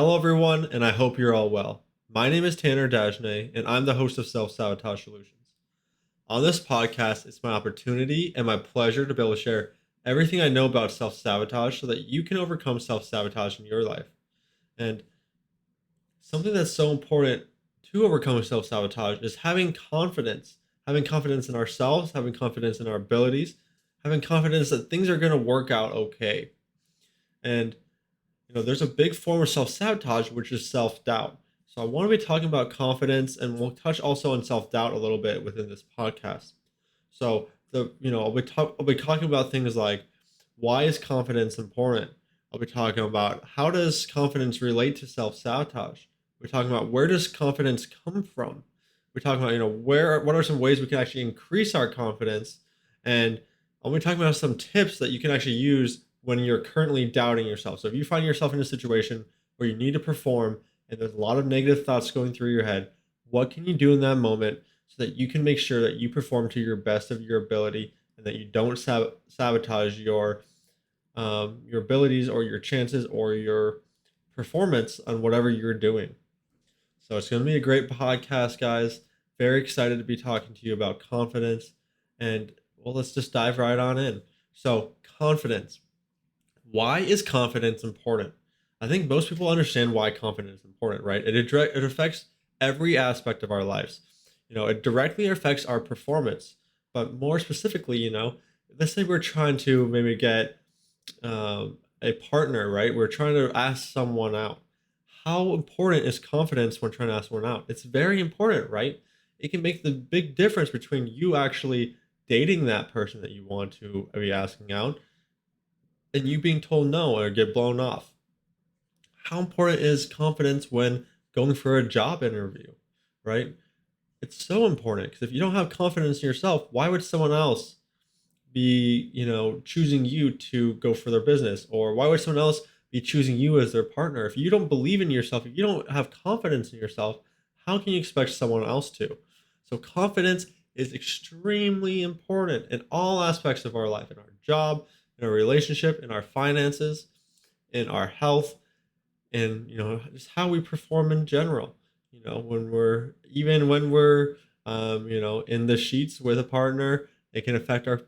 Hello, everyone, and I hope you're all well. My name is Tanner Dagenais, and I'm the host of Self-Sabotage Solutions. On this podcast, it's my opportunity and my pleasure to be able to share everything I know about self-sabotage so that you can overcome self-sabotage in your life. And something that's so important to overcome self-sabotage is having confidence in ourselves, having confidence in our abilities, having confidence that things are going to work out okay. And there's a big form of self-sabotage, which is self-doubt. So I want to be talking about confidence, and we'll touch also on self-doubt a little bit within this podcast. So I'll be talking about things like, why is confidence important? I'll be talking about, how does confidence relate to self-sabotage? We're talking about, where does confidence come from? We're talking about, what are some ways we can actually increase our confidence? And I'll be talking about some tips that you can actually use when you're currently doubting yourself. So if you find yourself in a situation where you need to perform and there's a lot of negative thoughts going through your head, what can you do in that moment so that you can make sure that you perform to your best of your ability and that you don't sabotage your abilities or your chances or your performance on whatever you're doing. So it's going to be a great podcast, guys. Very excited to be talking to you about confidence. And well, let's just dive right on in. So, confidence. Why is confidence important? I think most people understand why confidence is important, right? It affects every aspect of our lives. It directly affects our performance, but more specifically, let's say we're trying to maybe get a partner, right? We're trying to ask someone out. How important is confidence when trying to ask someone out? It's very important, right? It can make the big difference between you actually dating that person that you want to be asking out and you being told no or get blown off. How important is confidence when going for a job interview, right? It's so important because if you don't have confidence in yourself, why would someone else be, choosing you to go for their business? Or why would someone else be choosing you as their partner? If you don't believe in yourself, if you don't have confidence in yourself, how can you expect someone else to? So confidence is extremely important in all aspects of our life, in our job, in our relationship, in our finances, in our health, and just how we perform in general. When we're in the sheets with a partner, it can affect our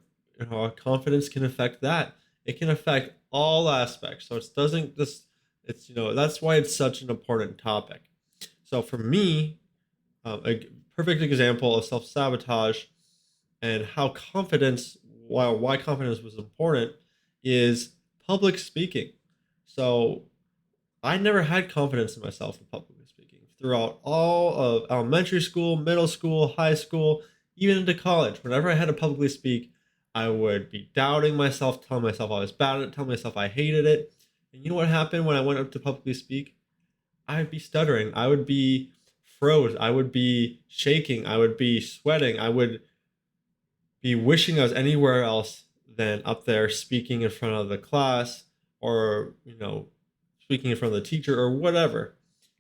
confidence can affect that. It can affect all aspects. So it doesn't just it's that's why it's such an important topic. So for me, a perfect example of self-sabotage and how confidence why confidence was important is public speaking. So I never had confidence in myself in public speaking throughout all of elementary school, middle school, high school, even into college. Whenever I had to publicly speak, I would be doubting myself, telling myself I was bad at it, telling myself I hated it. And you know what happened when I went up to publicly speak? I'd be stuttering. I would be froze. I would be shaking. I would be sweating. I would be wishing I was anywhere else than up there speaking in front of the class or, speaking in front of the teacher or whatever,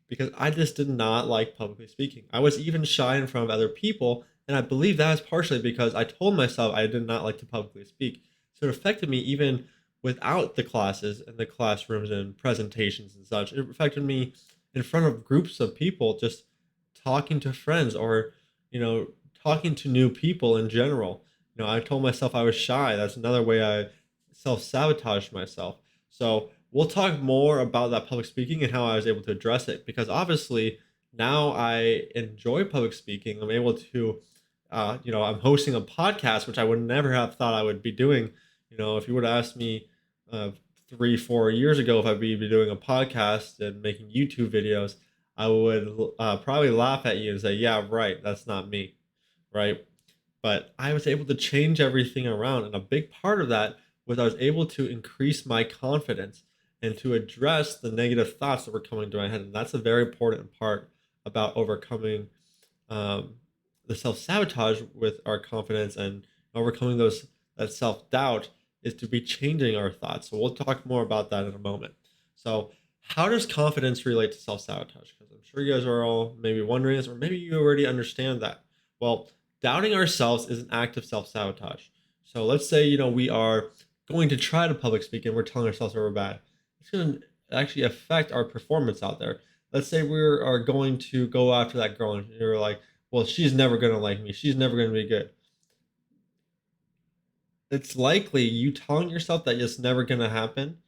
because I just did not like publicly speaking. I was even shy in front of other people. And I believe that is partially because I told myself I did not like to publicly speak. So it affected me even without the classes and the classrooms and presentations and such. It affected me in front of groups of people, just talking to friends or, you know, talking to new people in general. I told myself I was shy. That's another way I self sabotaged myself. So we'll talk more about that public speaking and how I was able to address it because obviously now I enjoy public speaking. I'm able to, I'm hosting a podcast, which I would never have thought I would be doing. If you would have asked me 3, 4 years ago if I'd be doing a podcast and making YouTube videos, I would probably laugh at you and say, yeah, right, that's not me, right? But I was able to change everything around. And a big part of that was I was able to increase my confidence and to address the negative thoughts that were coming to my head. And that's a very important part about overcoming um, the self sabotage with our confidence and overcoming that self doubt is to be changing our thoughts. So we'll talk more about that in a moment. So, how does confidence relate to self sabotage? Because I'm sure you guys are all maybe wondering this, or maybe you already understand that. Well, doubting ourselves is an act of self sabotage. So let's say, we are going to try to public speak and we're telling ourselves that we're bad. It's going to actually affect our performance out there. Let's say we are going to go after that girl and you're like, well, she's never going to like me. She's never going to be good. It's likely you telling yourself that it's never going to happen.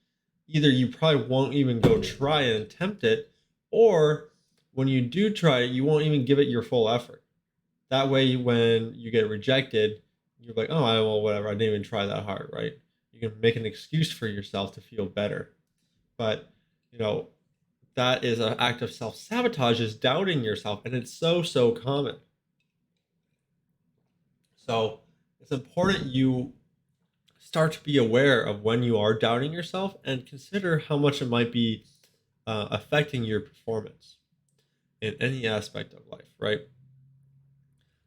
Either you probably won't even go try and attempt it, or when you do try it, you won't even give it your full effort. That way, when you get rejected, you're like, oh, well, whatever. I didn't even try that hard, right? You can make an excuse for yourself to feel better. But, you know, that is an act of self sabotage, is doubting yourself. And it's so, so common. So it's important you start to be aware of when you are doubting yourself and consider how much it might be affecting your performance in any aspect of life, right?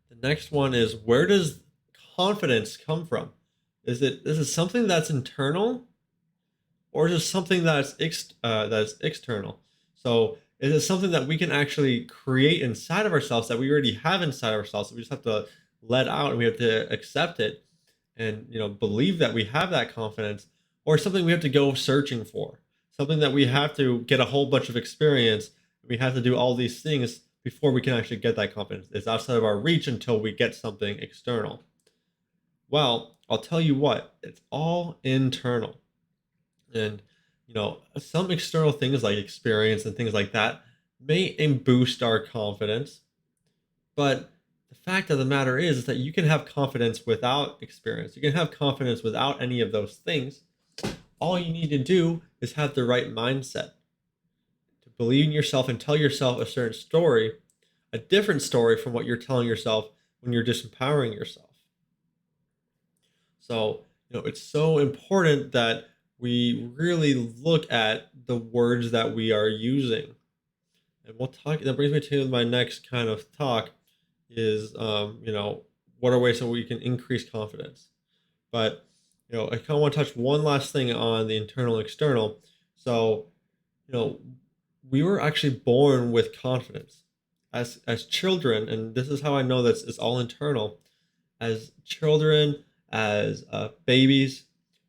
The next one is, where does confidence come from? Is it something that's internal, or is it something that's external? So is it something that we can actually create inside of ourselves, that we already have inside of ourselves? So we just have to let out and we have to accept it and believe that we have that confidence, or something we have to go searching for, something that we have to get a whole bunch of experience. We have to do all these things before we can actually get that confidence. It's outside of our reach until we get something external. Well, I'll tell you what, it's all internal. And some external things like experience and things like that may boost our confidence, but the fact of the matter is that you can have confidence without experience. You can have confidence without any of those things. All you need to do is have the right mindset to believe in yourself and tell yourself a certain story, a different story from what you're telling yourself when you're disempowering yourself. So, it's so important that we really look at the words that we are using. And we'll talk, that brings me to my next kind of talk is, what are ways so we can increase confidence? But, I kind of want to touch one last thing on the internal and external. So, you know, we were actually born with confidence as children, and this is how I know that it's all internal. As children, as babies,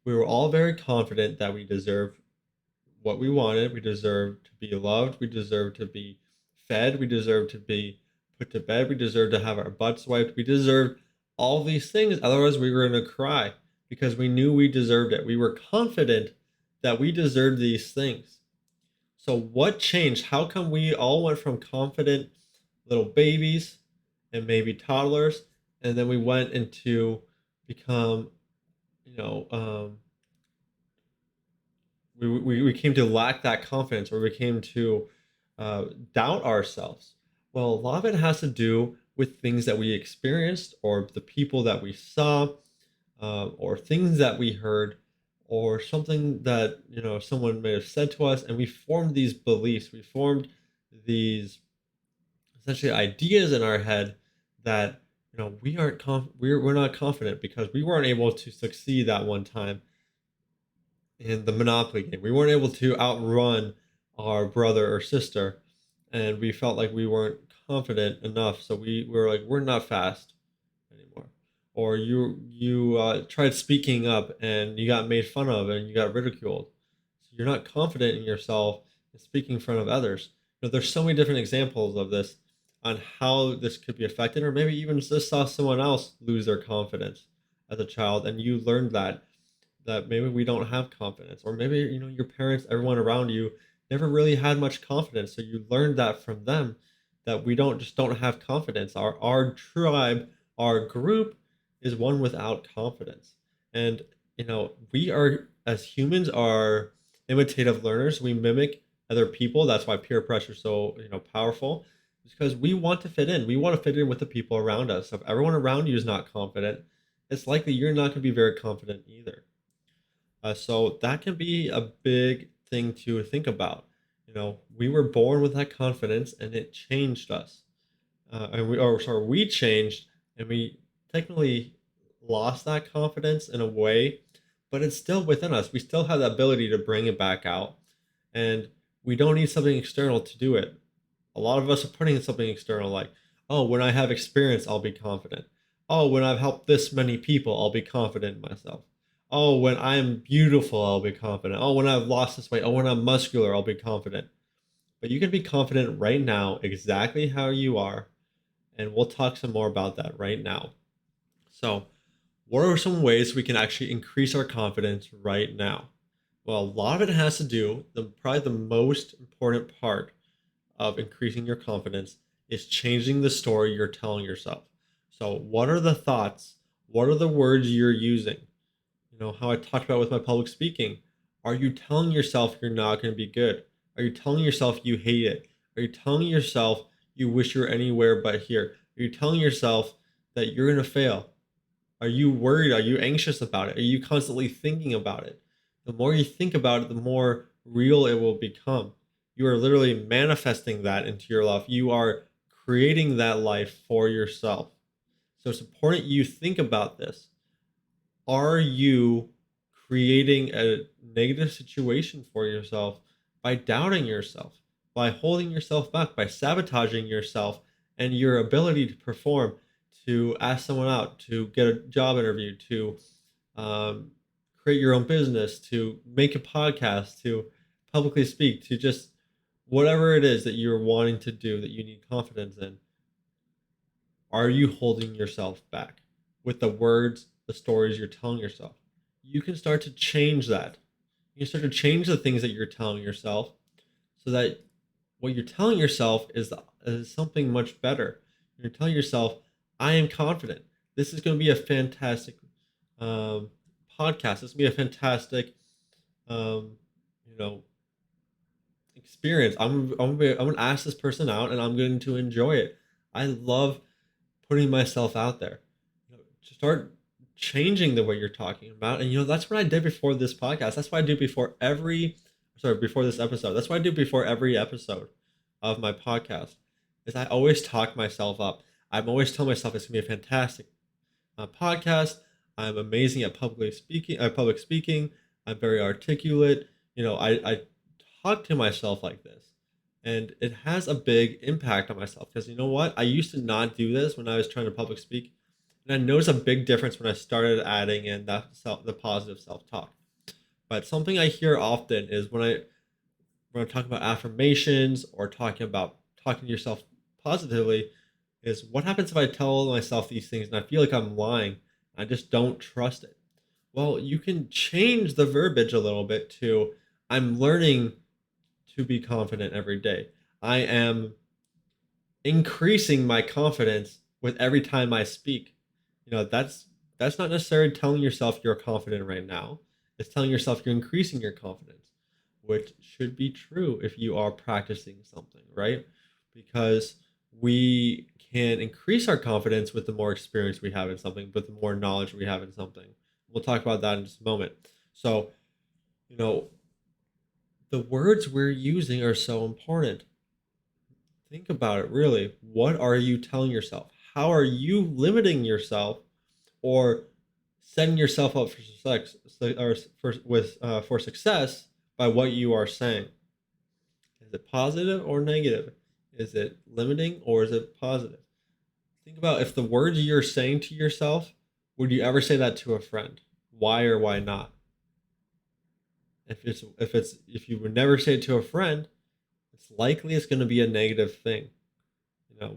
we were all very confident that we deserved what we wanted. We deserved to be loved. We deserved to be fed. We deserved to be put to bed. We deserved to have our butts wiped. We deserved all these things. Otherwise, we were going to cry because we knew we deserved it. We were confident that we deserved these things. So, what changed? How come we all went from confident little babies and maybe toddlers, and then we went into become, you know, we came to lack that confidence, or we came to doubt ourselves? Well, a lot of it has to do with things that we experienced, or the people that we saw, or things that we heard, or something that someone may have said to us, and we formed these beliefs. We formed these essentially ideas in our head that we aren't we're not confident because we weren't able to succeed that one time in the Monopoly game. We weren't able to outrun our brother or sister, and we felt like we weren't confident enough. So we were like, we're not fast anymore. Or you tried speaking up and you got made fun of and you got ridiculed. So you're not confident in yourself and speaking in front of others. There's so many different examples of this on how this could be affected, or maybe even just saw someone else lose their confidence as a child, and you learned that maybe we don't have confidence, or maybe your parents, everyone around you never really had much confidence, so you learned that from them, that we don't have confidence. Our tribe, our group is one without confidence. And we are, as humans, are imitative learners. We mimic other people. That's why peer pressure is so powerful, because we want to fit in. We want to fit in with the people around us. So if everyone around you is not confident, it's likely you're not going to be very confident either. So that can be a big thing to think about. We were born with that confidence, and it changed us. We changed, and we technically lost that confidence in a way, but it's still within us. We still have the ability to bring it back out, and we don't need something external to do it. A lot of us are putting in something external, like, oh, when I have experience, I'll be confident. Oh, when I've helped this many people, I'll be confident in myself. Oh, when I'm beautiful, I'll be confident. Oh, when I've lost this weight. Oh, when I'm muscular, I'll be confident. But you can be confident right now, exactly how you are. And we'll talk some more about that right now. So, what are some ways we can actually increase our confidence right now? Well, a lot of it has to do, probably the most important part of increasing your confidence is changing the story you're telling yourself. So, what are the thoughts? What are the words you're using? How I talked about with my public speaking. Are you telling yourself you're not going to be good? Are you telling yourself you hate it? Are you telling yourself you wish you were anywhere but here? Are you telling yourself that you're going to fail? Are you worried? Are you anxious about it? Are you constantly thinking about it? The more you think about it, the more real it will become. You are literally manifesting that into your life. You are creating that life for yourself. So it's important you think about this. Are you creating a negative situation for yourself by doubting yourself, by holding yourself back, by sabotaging yourself and your ability to perform, to ask someone out, to get a job interview, to um, create your own business, to make a podcast, to publicly speak, to just whatever it is that you're wanting to do that you need confidence in? Are you holding yourself back with the words, the stories you're telling yourself? You can start to change that. You can start to change the things that you're telling yourself so that what you're telling yourself is something much better. You're telling yourself, I am confident. This is going to be a fantastic um, podcast. This is going to be a fantastic, um, you know, experience. I'm gonna ask this person out and I'm going to enjoy it. I love putting myself out there. To start changing the way you're talking about. And that's what I did before this podcast. That's what I do before this episode. That's what I do before every episode of my podcast. Is I always talk myself up. I'm always telling myself it's gonna be a fantastic podcast. I'm amazing at public speaking. Public speaking. I'm very articulate. I talk to myself like this, and it has a big impact on myself because you know what? I used to not do this when I was trying to public speak, and I noticed a big difference when I started adding in the positive self talk. But something I hear often is when I'm talking about affirmations or talking to yourself positively, is what happens if I tell myself these things and I feel like I'm lying? I just don't trust it. Well, you can change the verbiage a little bit to I'm learning to be confident every day. I am increasing my confidence with every time I speak. That's not necessarily telling yourself you're confident right now. It's telling yourself you're increasing your confidence, which should be true if you are practicing something, right? Because we can increase our confidence with the more experience we have in something, with the more knowledge we have in something. We'll talk about that in just a moment. So, you know, the words we're using are so important. Think about it really. What are you telling yourself? How are you limiting yourself or setting yourself up for success for success by what you are saying? Is it positive or negative? Is it limiting or is it positive? Think about if the words you're saying to yourself, would you ever say that to a friend? Why or why not? If you would never say it to a friend, it's likely it's going to be a negative thing.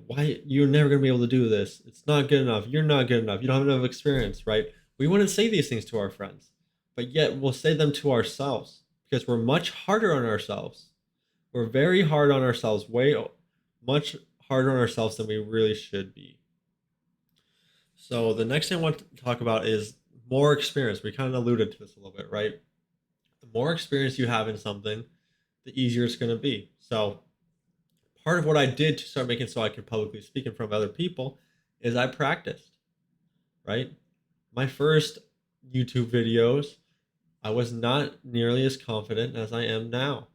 Why you're never going to be able to do this. It's not good enough. You're not good enough. You don't have enough experience, right? We wouldn't say these things to our friends, but yet we'll say them to ourselves because we're much harder on ourselves. We're very hard on ourselves, much harder on ourselves than we really should be. So the next thing I want to talk about is more experience. We kind of alluded to this a little bit, right? The more experience you have in something, the easier it's going to be. So part of what I did to start making so I could publicly speak in front of other people is I practiced, right? My first YouTube videos, I was not nearly as confident as I am now,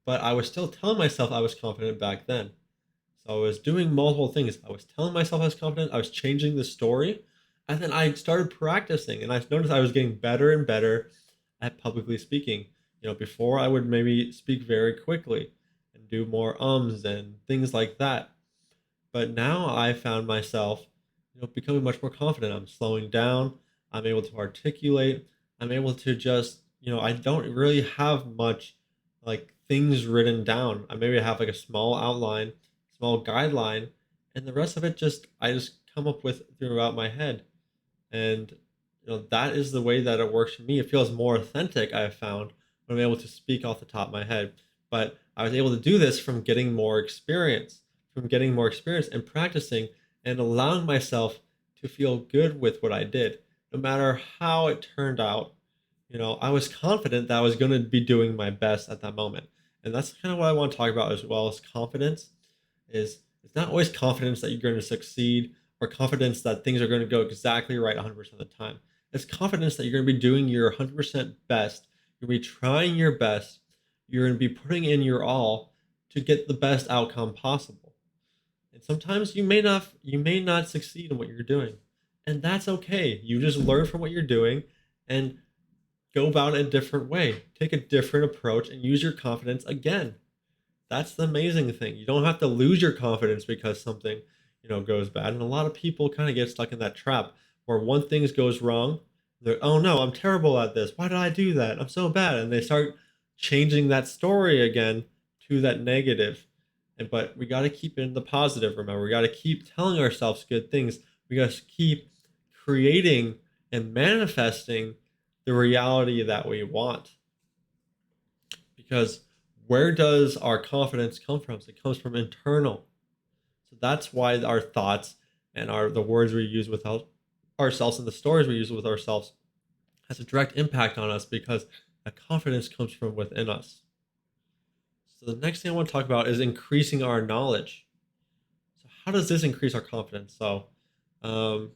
but I was still telling myself I was confident back then. So I was doing multiple things. I was telling myself I was confident, I was changing the story, and then I started practicing and I noticed I was getting better and better at publicly speaking. Before I would maybe speak very quickly and do more ums and things like that. But now I found myself, becoming much more confident. I'm slowing down. I'm able to articulate. I'm able to just, I don't really have much like things written down. I maybe have like a small outline, small guideline, and the rest of it I just come up with throughout my head. And that is the way that it works for me. It feels more authentic, I have found, when I'm able to speak off the top of my head. But I was able to do this from getting more experience and practicing and allowing myself to feel good with what I did. No matter how it turned out, I was confident that I was going to be doing my best at that moment. And that's kind of what I want to talk about as well as confidence is it's not always confidence that you're going to succeed or confidence that things are going to go exactly right 100% of the time. It's confidence that you're going to be doing your 100% best. You're going to be trying your best. You're going to be putting in your all to get the best outcome possible. And sometimes you may not succeed in what you're doing. And that's okay. You just learn from what you're doing and go about it a different way. Take a different approach and use your confidence again. That's the amazing thing. You don't have to lose your confidence because something, goes bad. And a lot of people kind of get stuck in that trap where one thing goes wrong. They're, oh no, I'm terrible at this. Why did I do that? I'm so bad. And they start changing that story again to that negative. But we got to keep it in the positive. Remember, we got to keep telling ourselves good things. We got to keep creating and manifesting the reality that we want. Because where does our confidence come from? It comes from internal. So that's why our thoughts and the words we use with ourselves and the stories we use with ourselves has a direct impact on us because that confidence comes from within us. So the next thing I want to talk about is increasing our knowledge. So how does this increase our confidence? So, um,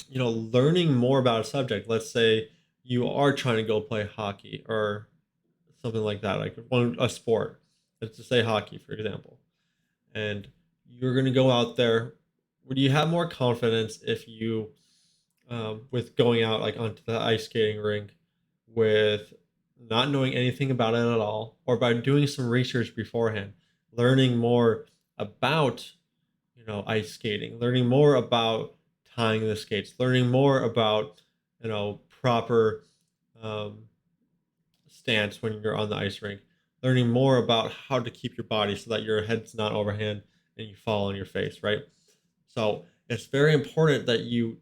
learning more about a subject. Let's say you are trying to go play hockey or something like that, like a sport. Let's just say hockey, for example, and you're going to go out there. Would you have more confidence if you, with going out like onto the ice skating rink, with not knowing anything about it at all, or by doing some research beforehand, learning more about, ice skating, learning more about tying the skates, learning more about, proper um, stance when you're on the ice rink, learning more about how to keep your body so that your head's not overhand and you fall on your face, right? So it's very important that you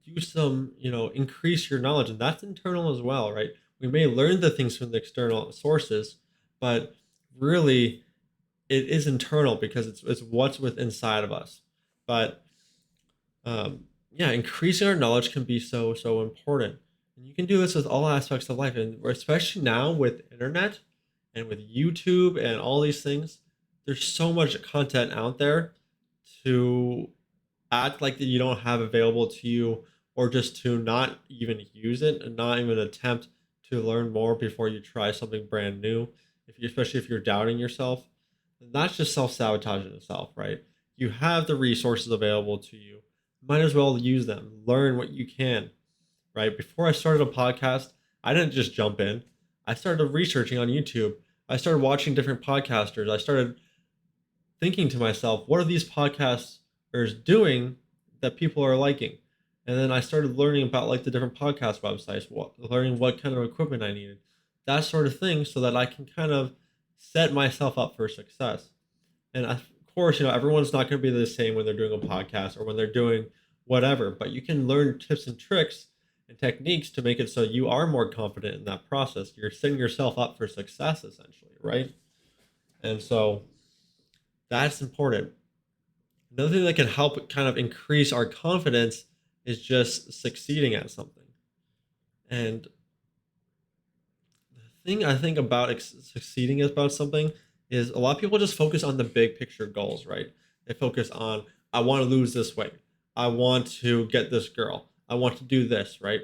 do some, increase your knowledge, and that's internal as well, right? We may learn the things from the external sources, but really it is internal because it's what's within inside of us. But yeah, increasing our knowledge can be so important, and you can do this with all aspects of life, and especially now with internet and with YouTube and all these things. There's so much content out there to act like that you don't have available to you, or just to not even use it and not even attempt to learn more before you try something brand new. Especially if you're doubting yourself, that's just self-sabotage in itself, right? You have the resources available to you, might as well use them, learn what you can, right? Before I started a podcast, I didn't just jump in. I started researching on YouTube. I started watching different podcasters. I started thinking to myself, what are these podcasters doing that people are liking? And then I started learning about like the different podcast websites, learning what kind of equipment I needed, that sort of thing, so that I can kind of set myself up for success. And of course, everyone's not going to be the same when they're doing a podcast or when they're doing whatever, but you can learn tips and tricks and techniques to make it so you are more confident in that process. You're setting yourself up for success, essentially, right? And so that's important. Another thing that can help kind of increase our confidence is just succeeding at something. And the thing I think about succeeding about something is a lot of people just focus on the big picture goals, right? They focus on, I want to lose this weight. I want to get this girl. I want to do this, right?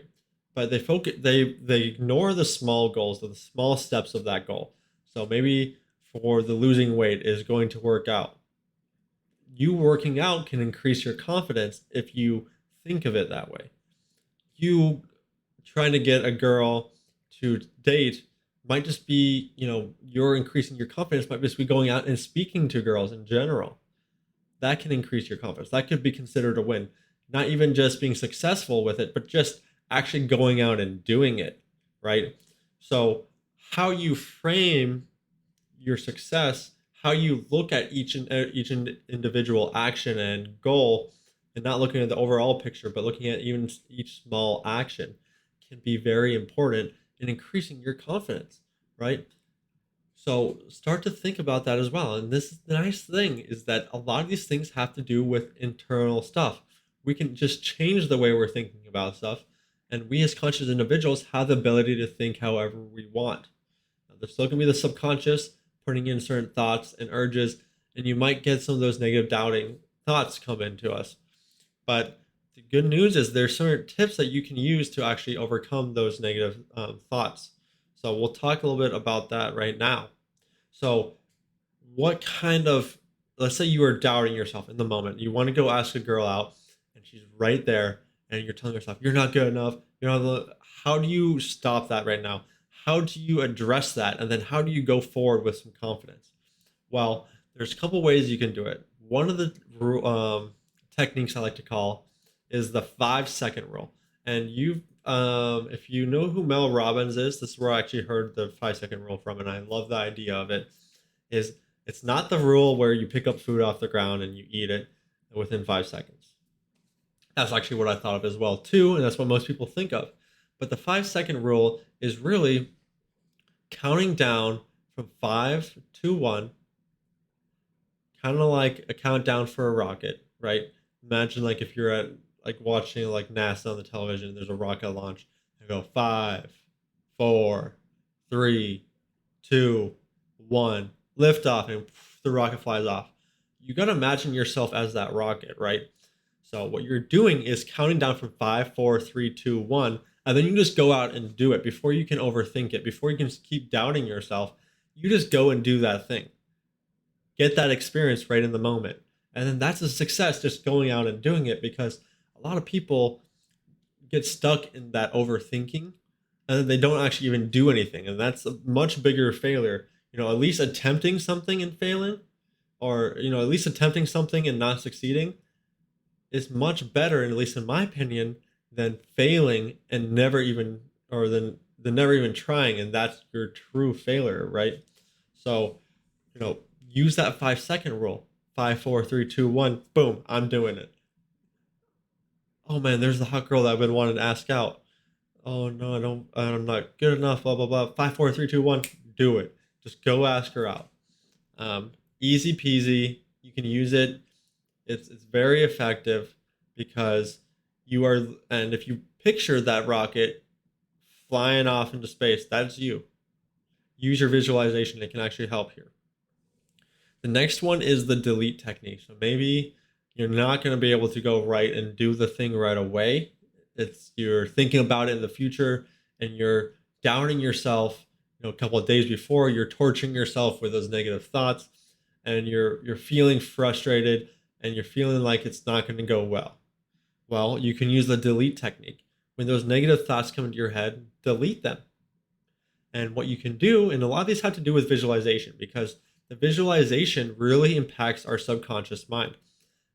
But they ignore the small goals, the small steps of that goal. So maybe for the losing weight is going to work out. You working out can increase your confidence if you think of it that way. You trying to get a girl to date might just be, you're increasing your confidence, might just be going out and speaking to girls in general. That can increase your confidence. That could be considered a win. Not even just being successful with it, but just actually going out and doing it, right? So how you frame your success, how you look at individual action and goal, and not looking at the overall picture, but looking at even each small action, can be very important in increasing your confidence, right? So start to think about that as well. And this is the nice thing, is that a lot of these things have to do with internal stuff. We can just change the way we're thinking about stuff. And we as conscious individuals have the ability to think however we want. Now, there's still going to be the subconscious putting in certain thoughts and urges, and you might get some of those negative doubting thoughts come into us. But the good news is there's certain tips that you can use to actually overcome those negative thoughts. So we'll talk a little bit about that right now. So, what kind of, let's say you are doubting yourself in the moment. You want to go ask a girl out, and she's right there, and you're telling yourself, you're not good enough. You're not, how do you stop that right now? How do you address that? And then how do you go forward with some confidence? Well, there's a couple ways you can do it. One of the techniques I like to call is the 5 second rule. And if you know who Mel Robbins is, this is where I actually heard the 5 second rule from, and I love the idea of it. Is it's not the rule where you pick up food off the ground and you eat it within 5 seconds. That's actually what I thought of as well too, and that's what most people think of. But the 5 second rule is really counting down from 5 to 1, kind of like a countdown for a rocket, right? Imagine like if you're at like watching like NASA on the television, there's a rocket launch. I go 5, 4, 3, 2, 1, lift off, and the rocket flies off. You got to imagine yourself as that rocket, right? So what you're doing is counting down from 5, 4, 3, 2, 1, and then you just go out and do it before you can overthink it, before you can keep doubting yourself. You just go and do that thing. Get that experience right in the moment. And then that's a success, just going out and doing it, because a lot of people get stuck in that overthinking and then they don't actually even do anything. And that's a much bigger failure. At least attempting something and failing, or, at least attempting something and not succeeding is much better, at least in my opinion, than failing and never even, or than never even trying. And that's your true failure, right? So, use that 5 second rule. 5, 4, 3, 2, 1, boom, I'm doing it. Oh man, there's the hot girl that I've been wanting to ask out. Oh no, I'm not good enough, blah, blah, blah. 5, 4, 3, 2, 1, do it. Just go ask her out. Easy peasy. You can use it. It's very effective, because and if you picture that rocket flying off into space, that's you. Use your visualization. It can actually help here. The next one is the delete technique. So maybe you're not going to be able to go right and do the thing right away. You're thinking about it in the future, and you're doubting yourself. A couple of days before, you're torturing yourself with those negative thoughts, and you're feeling frustrated, and you're feeling like it's not going to go well. Well, you can use the delete technique. When those negative thoughts come into your head, delete them. And what you can do, and a lot of these have to do with visualization, because the visualization really impacts our subconscious mind.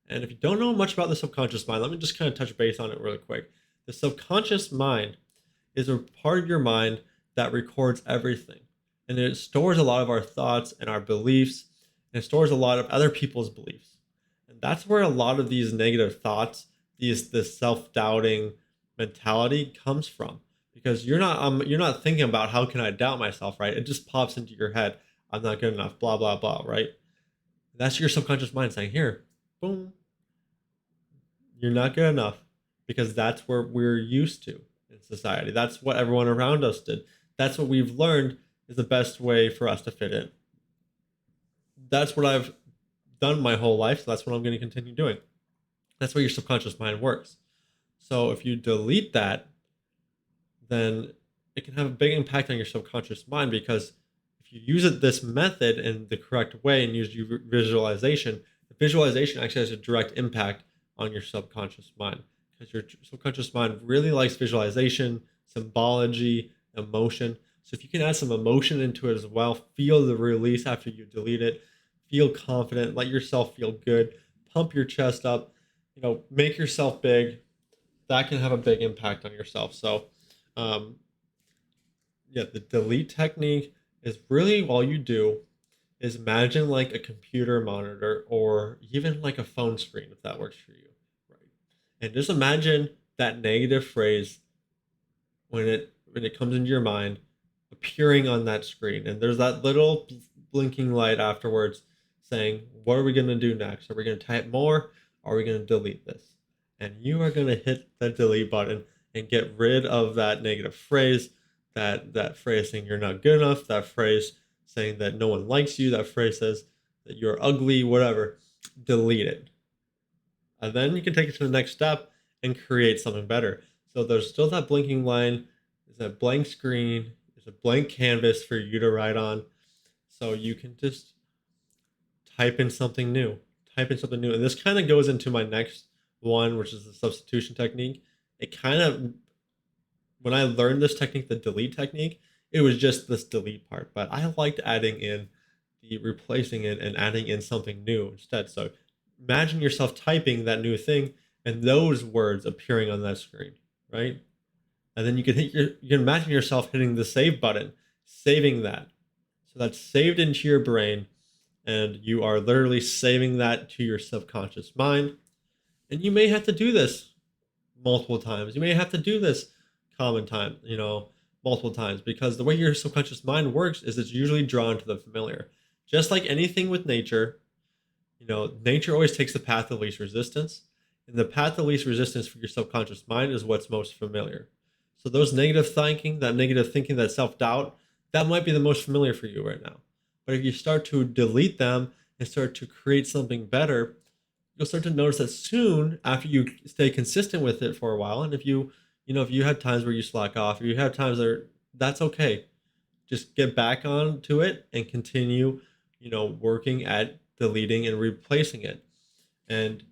And if you don't know much about the subconscious mind, let me just kind of touch base on it really quick. The subconscious mind is a part of your mind that records everything. And it stores a lot of our thoughts and our beliefs, and it stores a lot of other people's beliefs. And that's where a lot of these negative thoughts, this self-doubting mentality comes from. Because you're not thinking about how can I doubt myself, right? It just pops into your head. I'm not good enough, blah, blah, blah, right? That's your subconscious mind saying, here, boom, you're not good enough, because that's where we're used to in society. That's what everyone around us did. That's what we've learned is the best way for us to fit in. That's what I've done my whole life. So that's what I'm going to continue doing. That's why your subconscious mind works. So if you delete that, then it can have a big impact on your subconscious mind, because if you use this method in the correct way and use your visualization, the visualization actually has a direct impact on your subconscious mind, because your subconscious mind really likes visualization, symbology, emotion. So if you can add some emotion into it as well, feel the release after you delete it, feel confident, let yourself feel good, pump your chest up, make yourself big, that can have a big impact on yourself. So, um, yeah, the delete technique is really all you do is imagine like a computer monitor or even like a phone screen, if that works for you, right? And just imagine that negative phrase when it comes into your mind appearing on that screen, and there's that little blinking light afterwards saying, what are we going to do next? Are we going to type more? Are we going to delete this? And you are going to hit the delete button and get rid of that negative phrase, that phrase saying you're not good enough, that phrase saying that no one likes you, that phrase says that you're ugly, whatever. Delete it. And then you can take it to the next step and create something better. So there's still that blinking line, there's a blank screen, there's a blank canvas for you to write on. So you can just type in something new. Type in something new. And this kind of goes into my next one, which is the substitution technique. It kind of, when I learned this technique, the delete technique, it was just this delete part. But I liked adding in the replacing it and adding in something new instead. So imagine yourself typing that new thing and those words appearing on that screen, right? And then you can imagine yourself hitting the save button, saving that. So that's saved into your brain, and you are literally saving that to your subconscious mind. And you may have to do this multiple times. You may have to do this common time, multiple times, because the way your subconscious mind works is it's usually drawn to the familiar. Just like anything with nature, nature always takes the path of least resistance. And the path of least resistance for your subconscious mind is what's most familiar. So those negative thinking, that self-doubt, that might be the most familiar for you right now. But if you start to delete them and start to create something better, you'll start to notice that soon after you stay consistent with it for a while. And if you have times where you slack off, or you have times where that's okay. Just get back onto it and continue, working at deleting and replacing it. And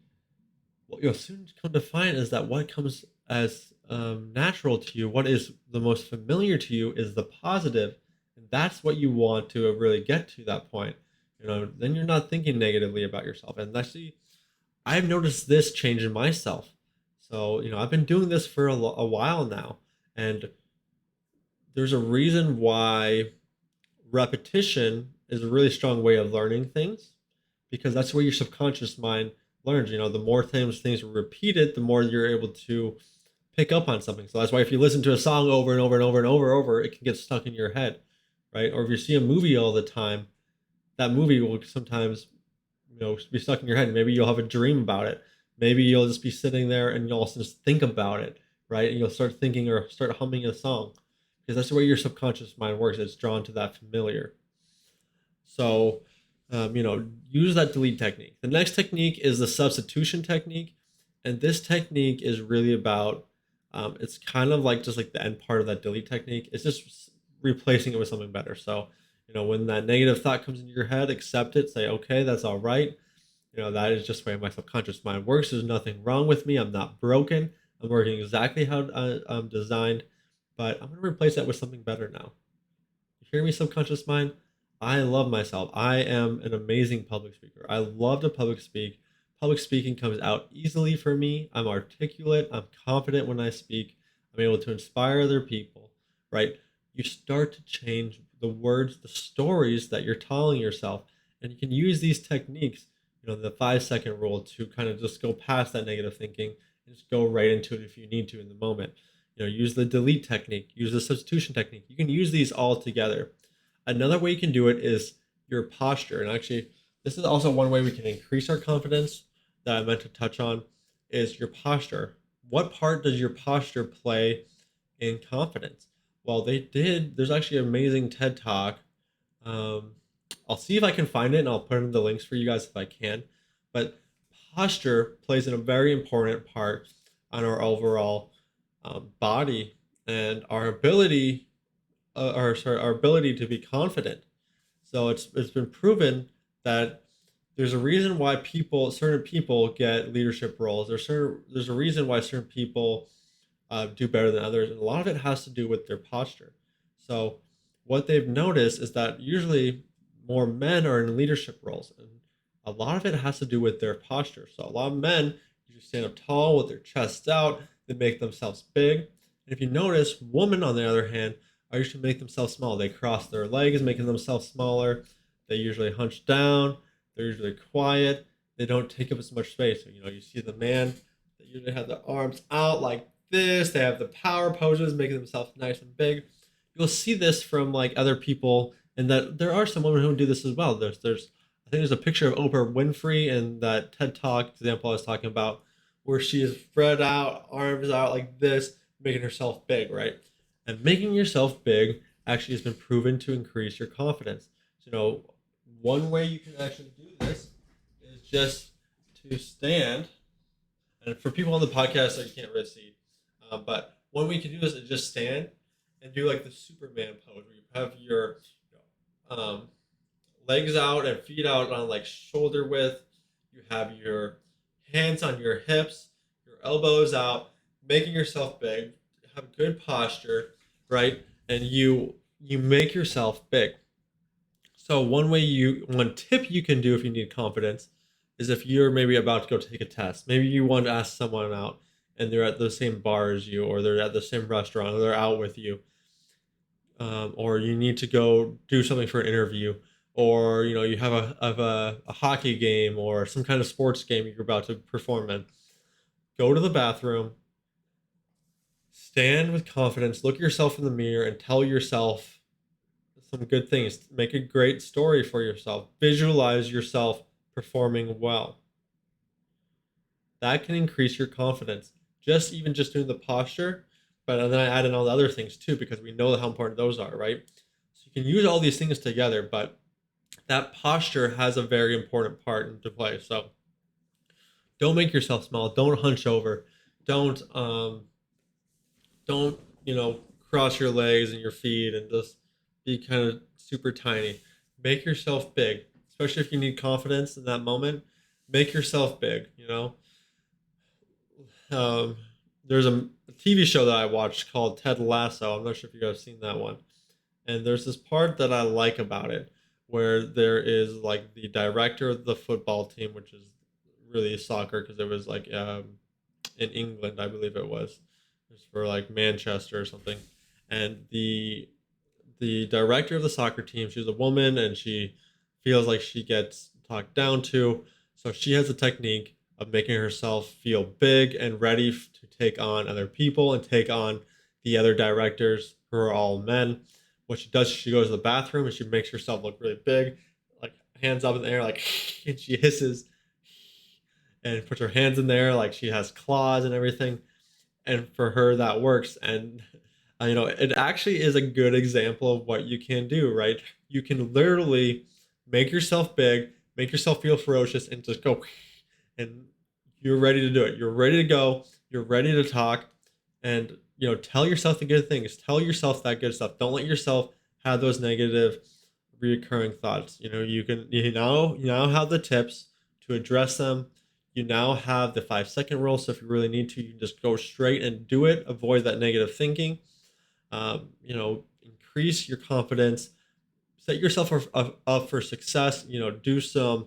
what you'll soon come to find is that what comes as natural to you, what is the most familiar to you, is the positive, and that's what you want to really get to that point. Then you're not thinking negatively about yourself. And actually, I've noticed this change in myself. So I've been doing this for a while now, and there's a reason why repetition is a really strong way of learning things, because that's where your subconscious mind learns. The more times things are repeated, the more you're able to pick up on something. So that's why if you listen to a song over and over and over and over, it can get stuck in your head, right? Or if you see a movie all the time, that movie will sometimes, be stuck in your head. Maybe you'll have a dream about it. Maybe you'll just be sitting there and you'll also just think about it, right? And you'll start thinking or start humming a song, because that's the way your subconscious mind works. It's drawn to that familiar. So, use that delete technique. The next technique is the substitution technique. And this technique is really about, it's kind of like just like the end part of that delete technique. It's just replacing it with something better. So, when that negative thought comes into your head, accept it, say, okay, that's all right. That is just the way my subconscious mind works. There's nothing wrong with me. I'm not broken. I'm working exactly how I'm designed, but I'm going to replace that with something better now. You hear me, subconscious mind? I love myself. I am an amazing public speaker. I love to public speak. Public speaking comes out easily for me. I'm articulate. I'm confident when I speak. I'm able to inspire other people, right? You start to change the words, the stories that you're telling yourself, and you can use these techniques, the 5-second rule, to kind of just go past that negative thinking and just go right into it if you need to in the moment. Use the delete technique, use the substitution technique. You can use these all together. Another way you can do it is your posture. And actually, this is also one way we can increase our confidence that I meant to touch on, is your posture. What part does your posture play in confidence? Well, there's actually an amazing TED Talk. Um, I'll see if I can find it and I'll put in the links for you guys if I can. But posture plays a very important part on our overall body and our ability, our ability to be confident. So it's been proven that there's a reason why certain people get leadership roles. There's a reason why certain people do better than others, and a lot of it has to do with their posture. So what they've noticed is that usually more men are in leadership roles, and a lot of it has to do with their posture. So a lot of men usually stand up tall with their chests out. they make themselves big. And if you notice, women, on the other hand, are usually make themselves small. They cross their legs, making themselves smaller. They usually hunch down. They're usually quiet. They don't take up as much space. So, you see the man, they usually have their arms out like this. They have the power poses, making themselves nice and big. You'll see this from like other people, and that there are some women who do this as well. I think there's a picture of Oprah Winfrey in that TED Talk example I was talking about, where she is spread out, arms out like this, making herself big, right? And making yourself big actually has been proven to increase your confidence. So, one way you can actually do this is just to stand. And for people on the podcast, you can't really see, but one way you can do this is just stand and do like the Superman pose, where you have your um, legs out and feet out on like shoulder width. You have your hands on your hips, your elbows out, making yourself big. Have good posture, right? And you make yourself big. So one tip you can do if you need confidence is if you're maybe about to go take a test. Maybe you want to ask someone out and they're at the same bar as you, or they're at the same restaurant, or they're out with you, or you need to go do something for an interview, or you have a hockey game or some kind of sports game you're about to perform in. Go to the bathroom, stand with confidence, look at yourself in the mirror, and tell yourself some good things. Make a great story for yourself. Visualize yourself performing well. That can increase your confidence. Even just doing the posture, but then I add in all the other things too, because we know how important those are, right? So you can use all these things together, but that posture has a very important part into play. So don't make yourself small. Don't hunch over. Don't cross your legs and your feet and just be kind of super tiny. Make yourself big, especially if you need confidence in that moment. Make yourself big. Um, there's a TV show that I watched called Ted Lasso. I'm not sure if you guys have seen that one. And there's this part that I like about it, where there is like the director of the football team, which is really soccer, because it was like in England, I believe it was for like Manchester or something. And the director of the soccer team, she's a woman, and she feels like she gets talked down to. So she has a technique of making herself feel big and ready to take on other people and take on the other directors who are all men. What she does, she goes to the bathroom and she makes herself look really big, like hands up in the air, like, and she hisses and puts her hands in there like she has claws and everything. And for her, that works. And it actually is a good example of what you can do, right? You can literally make yourself big, make yourself feel ferocious, and just go, and you're ready to do it. You're ready to go. You're ready to talk, and tell yourself the good things. Tell yourself that good stuff. Don't let yourself have those negative, reoccurring thoughts. You now have the tips to address them. You now have the 5-second rule. So if you really need to, you can just go straight and do it. Avoid that negative thinking. Increase your confidence. Set yourself up for success. Do some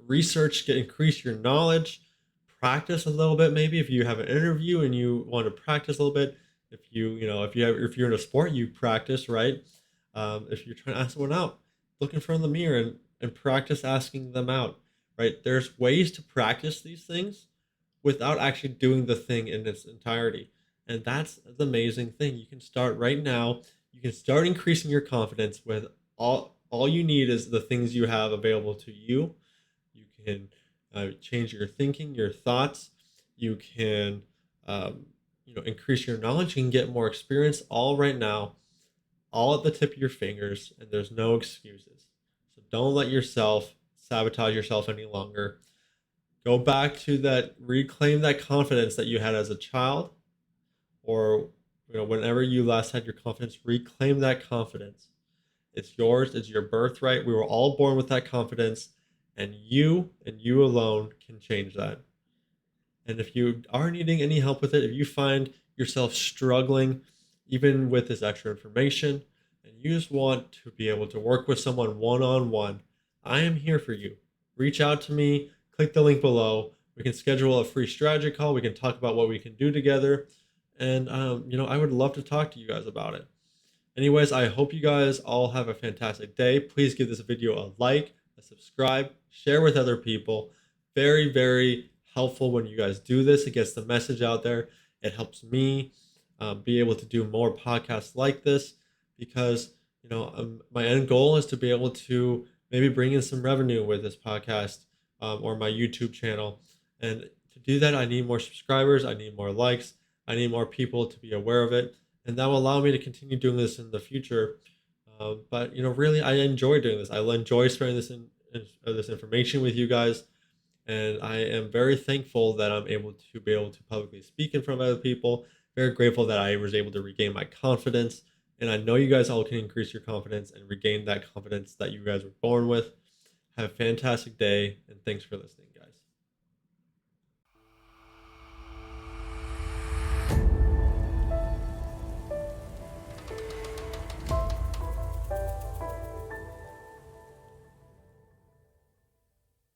research, increase your knowledge, practice a little bit. Maybe if you have an interview and you want to practice a little bit, if you're in a sport, you practice, right? If you're trying to ask someone out, look in front of the mirror and practice asking them out, right? There's ways to practice these things without actually doing the thing in its entirety. And that's the amazing thing. You can start right now. You can start increasing your confidence with all you need is the things you have available to you. You can change your thinking, your thoughts. You can increase your knowledge. You can get more experience all right now, all at the tip of your fingers, and there's no excuses. So don't let yourself sabotage yourself any longer. Go back to that, reclaim that confidence that you had as a child, or whenever you last had your confidence. Reclaim that confidence. It's yours. It's your birthright. We were all born with that confidence, and you alone can change that. And if you are needing any help with it, if you find yourself struggling even with this extra information, and you just want to be able to work with someone one-on-one, I am here for you. Reach out to me, click the link below, We can schedule a free strategy call. We can talk about what we can do together. And, I would love to talk to you guys about it. Anyways, I hope you guys all have a fantastic day. Please give this video a like, a subscribe, share with other people. Very, very helpful when you guys do this. It gets the message out there. It helps me be able to do more podcasts like this because, my end goal is to be able to maybe bring in some revenue with this podcast or my YouTube channel. And to do that, I need more subscribers. I need more likes. I need more people to be aware of it, and that will allow me to continue doing this in the future. But really, I enjoy doing this. I enjoy sharing this information with you guys, and I am very thankful that I'm able to publicly speak in front of other people. Very grateful that I was able to regain my confidence, and I know you guys all can increase your confidence and regain that confidence that you guys were born with. Have a fantastic day, and thanks for listening.